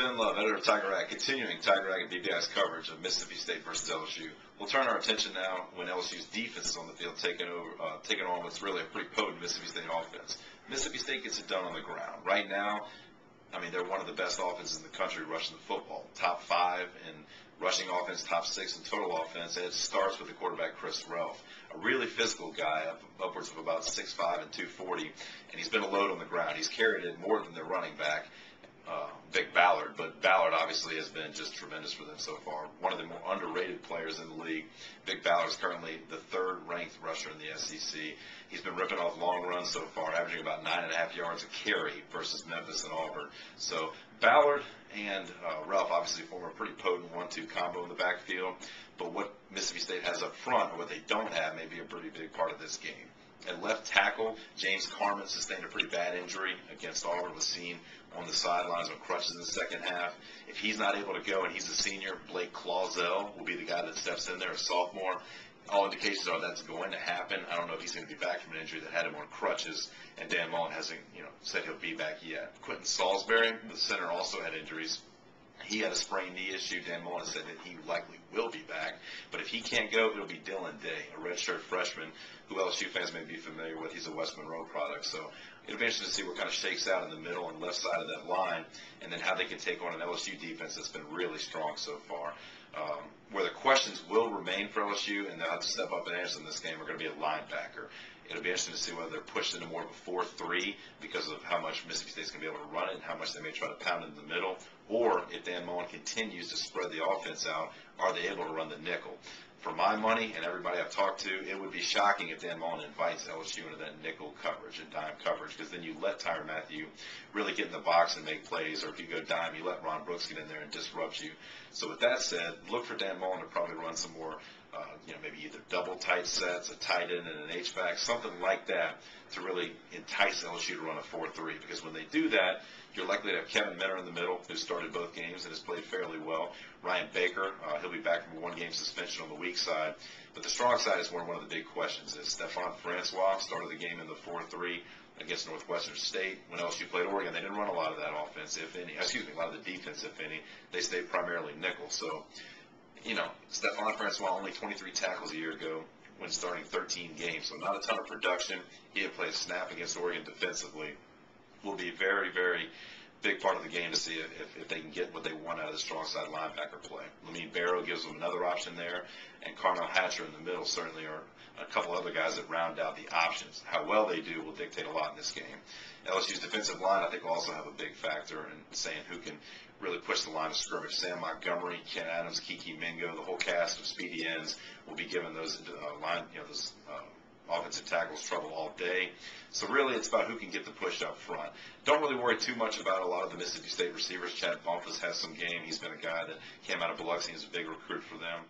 Ben Love, editor of Tiger Rag, continuing Tiger Rag and BBI's coverage of Mississippi State versus LSU. We'll turn our attention now when LSU's defense is on the field, taking on what's really a pretty potent Mississippi State offense. Mississippi State gets it done on the ground. Right now, I mean, they're one of the best offenses in the country rushing the football. Top 5 in rushing offense, top 6 in total offense. And it starts with the quarterback, Chris Ralph, a really physical guy, upwards of about 6'5" and 240. And he's been a load on the ground. He's carried it more than their running back, Vic Ballard. But Ballard obviously has been just tremendous for them so far. One of the more underrated players in the league. Vic Ballard is currently the 3rd ranked rusher in the SEC. He's been ripping off long runs so far, averaging about 9.5 yards a carry versus Memphis and Auburn. So Ballard and Ralph obviously form a pretty potent 1-2 combo in the backfield. But what Mississippi State has up front, or what they don't have, may be a pretty big part of this game. At left tackle, James Carman sustained a pretty bad injury against Auburn, was seen on the sidelines on crutches in the second half. If he's not able to go and he's a senior, Blake Clausell will be the guy that steps in there, a sophomore. All indications are that's going to happen. I don't know if he's going to be back from an injury that had him on crutches, and Dan Mullen hasn't said he'll be back yet. Quentin Salisbury, the center, also had injuries. He had a sprained knee issue. Dan Mullen said that he likely will be back. But if he can't go, it'll be Dylan Day, a redshirt freshman who LSU fans may be familiar with. He's a West Monroe product. So it'll be interesting to see what kind of shakes out in the middle and left side of that line, and then how they can take on an LSU defense that's been really strong so far. Where the questions will remain for LSU, and they'll have to step up and answer in this game, are going to be a linebacker. It'll be interesting to see whether they're pushed into more of a 4-3 because of how much Mississippi State's going to be able to run it and how much they may try to pound it in the middle, or if Dan Mullen continues to spread the offense out, are they able to run the nickel? For my money and everybody I've talked to, it would be shocking if Dan Mullen invites LSU into that nickel coverage and dime coverage, because then you let Tyrann Mathieu really get in the box and make plays, or if you go dime, you let Ron Brooks get in there and disrupt you. So with that said, look for Dan Mullen to probably run some more, maybe either double tight sets, a tight end and an H-back, something like that, to really entice LSU to run a 4-3. Because when they do that, you're likely to have Kevin Minter in the middle, who started both games and has played fairly well. Ryan Baker, he'll be back from a 1-game suspension on the weak side. But the strong side is where one of the big questions is. Stephon Francois started the game in the 4-3 against Northwestern State. When LSU played Oregon, they didn't run a lot of that offense, if any. A lot of the defense, if any. They stayed primarily nickel. So, Stephon Francois only 23 tackles a year ago when starting 13 games. So not a ton of production. He had played a snap against Oregon defensively. Will be a very, very big part of the game to see if they can get what they want out of the strong side linebacker play. Lamine Barrow gives them another option there, and Carnell Hatcher in the middle certainly are a couple other guys that round out the options. How well they do will dictate a lot in this game. LSU's defensive line, I think, will also have a big factor in saying who can really push the line of scrimmage. Sam Montgomery, Ken Adams, Kiki Mingo, the whole cast of speedy ends will be giving those offensive tackles trouble all day. So really it's about who can get the push up front. Don't really worry too much about a lot of the Mississippi State receivers. Chad Bumpus has some game. He's been a guy that came out of Biloxi and is a big recruit for them.